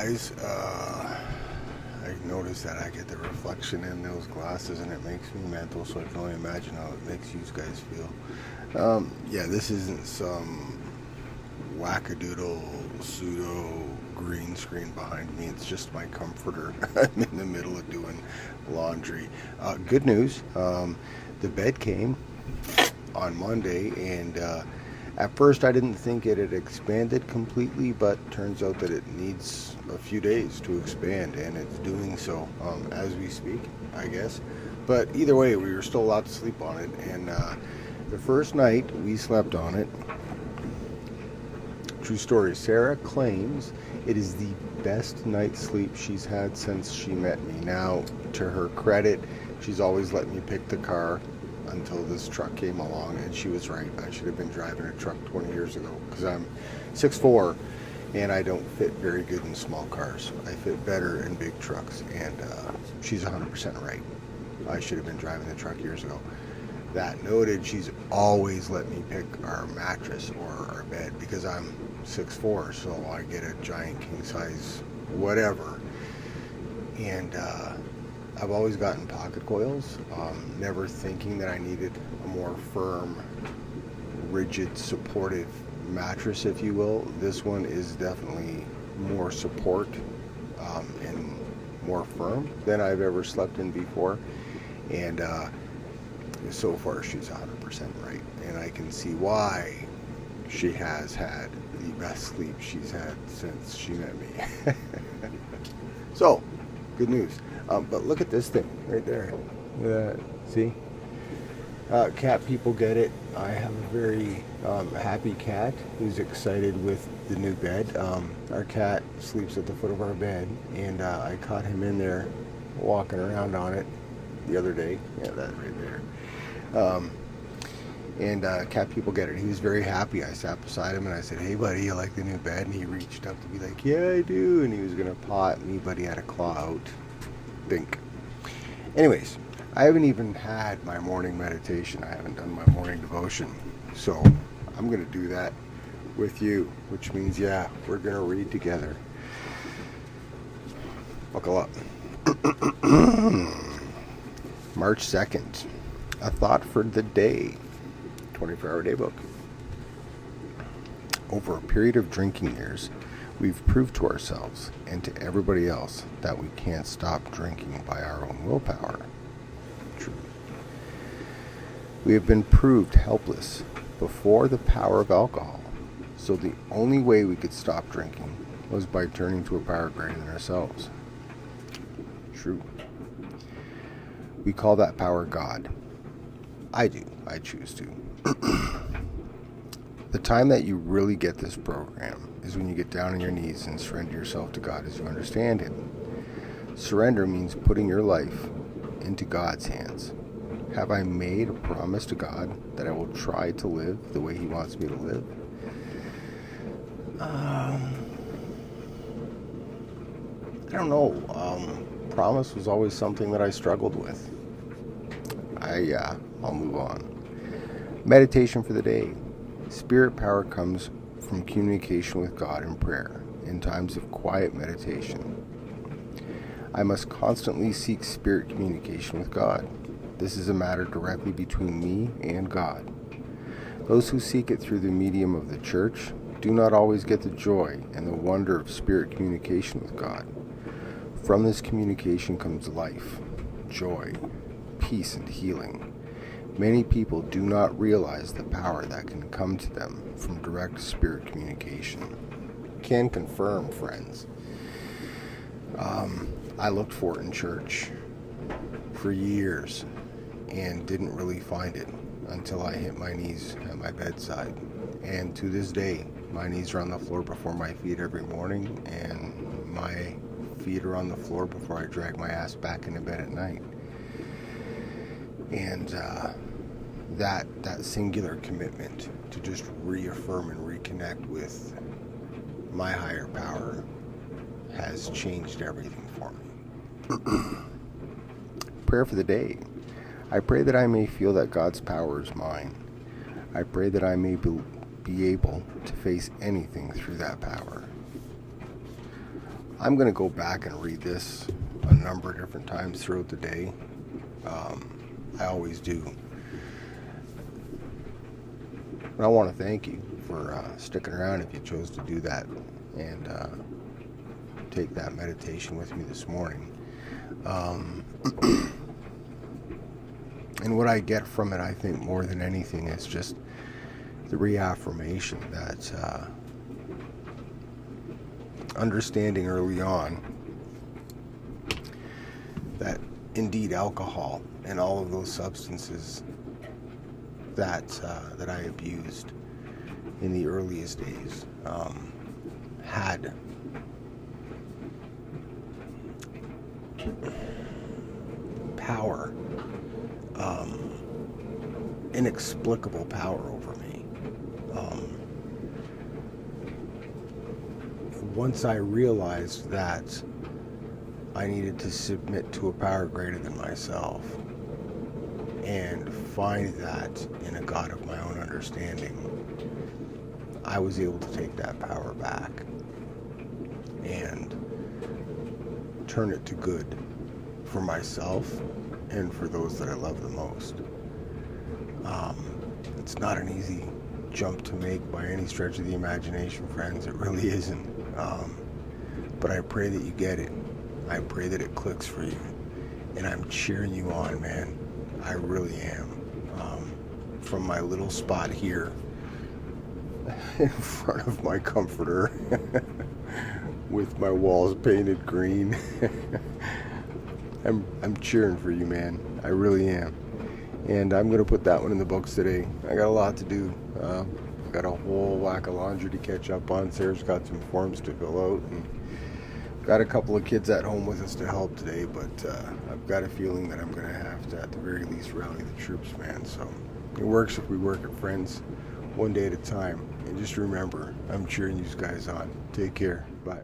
guys. I noticed that I get the reflection in those glasses and it makes me mental, so I can only imagine how it makes you guys feel. Yeah, this isn't some wackadoodle pseudo green screen behind me. It's just my comforter. I'm in the middle of doing laundry. Good news. The bed came on Monday, and at first I didn't think it had expanded completely, but turns out that it needs a few days to expand, and it's doing so as we speak, I guess. But either way, we were still allowed to sleep on it, and the first night we slept on it, true story, Sarah claims it is the best night's sleep she's had since she met me. Now, to her credit, she's always let me pick the car until this truck came along, and she was right. I should have been driving a truck 20 years ago, because I'm 6'4", and I don't fit very good in small cars. I fit better in big trucks, and she's 100% right. I should have been driving the truck years ago. That noted, she's always let me pick our mattress or our bed, because I'm 6'4", so I get a giant king size whatever. And I've always gotten pocket coils, never thinking that I needed a more firm, rigid, supportive mattress, if you will. This one is definitely more support and more firm than I've ever slept in before. And so far, she's 100% right. And I can see why she has had the best sleep she's had since she met me. So, good news. But look at this thing right there. See? Cat people get it. I have a very happy cat who's excited with the new bed. Our cat sleeps at the foot of our bed, and I caught him in there walking around on it the other day. Yeah, that right there. And cat people get it. He was very happy. I sat beside him and I said, "Hey buddy, you like the new bed?" And he reached up to be like, "Yeah, I do." And he was gonna paw at me, but he had a claw out. Think. Anyways, I haven't even had my morning meditation. I haven't done my morning devotion. So I'm gonna do that with you, which means, yeah, we're gonna read together. Buckle up. March 2nd. A thought for the day. 24-hour day book. Over a period of drinking years, we've proved to ourselves and to everybody else that we can't stop drinking by our own willpower. True. We have been proved helpless before the power of alcohol, so the only way we could stop drinking was by turning to a power greater than ourselves. True. We call that power God. I do. I choose to. The time that you really get this program is when you get down on your knees and surrender yourself to God as you understand Him. Surrender means putting your life into God's hands. Have I made a promise to God that I will try to live the way He wants me to live? I don't know. Promise was always something that I struggled with. I'll move on. Meditation for the day. Spirit power comes from communication with God in prayer, in times of quiet meditation. I must constantly seek spirit communication with God. This is a matter directly between me and God. Those who seek it through the medium of the church do not always get the joy and the wonder of spirit communication with God. From this communication comes life, joy, peace, and healing. Many people do not realize the power that can come to them from direct spirit communication. Can confirm, friends. I looked for it in church for years and didn't really find it until I hit my knees at my bedside. And to this day, my knees are on the floor before my feet every morning, and my feet are on the floor before I drag my ass back into bed at night. And that singular commitment to just reaffirm and reconnect with my higher power has changed everything for me. Prayer for the day. I pray that I may feel that God's power is mine. I pray that I may be able to face anything through that power. I'm going to go back and read this a number of different times throughout the day. I always do. But I want to thank you for sticking around if you chose to do that and take that meditation with me this morning. And what I get from it, I think, more than anything, is just the reaffirmation that understanding early on that indeed alcohol and all of those substances that I abused in the earliest days had power, inexplicable power over me. Once I realized that I needed to submit to a power greater than myself and find that in a God of my own understanding, I was able to take that power back and turn it to good for myself and for those that I love the most. It's not an easy jump to make by any stretch of the imagination, friends. It really isn't. But I pray that you get it. I pray that it clicks for you. And I'm cheering you on, man. I really am. From my little spot here in front of my comforter with my walls painted green. I'm cheering for you, man. I really am. And I'm going to put that one in the books today. I got a lot to do. Got a whole whack of laundry to catch up on. Sarah's got some forms to fill out. And got a couple of kids at home with us to help today. But I've got a feeling that I'm going to have to, at the very least, rally the troops, man. So it works if we work it, friends, one day at a time. And just remember, I'm cheering you guys on. Take care. Bye.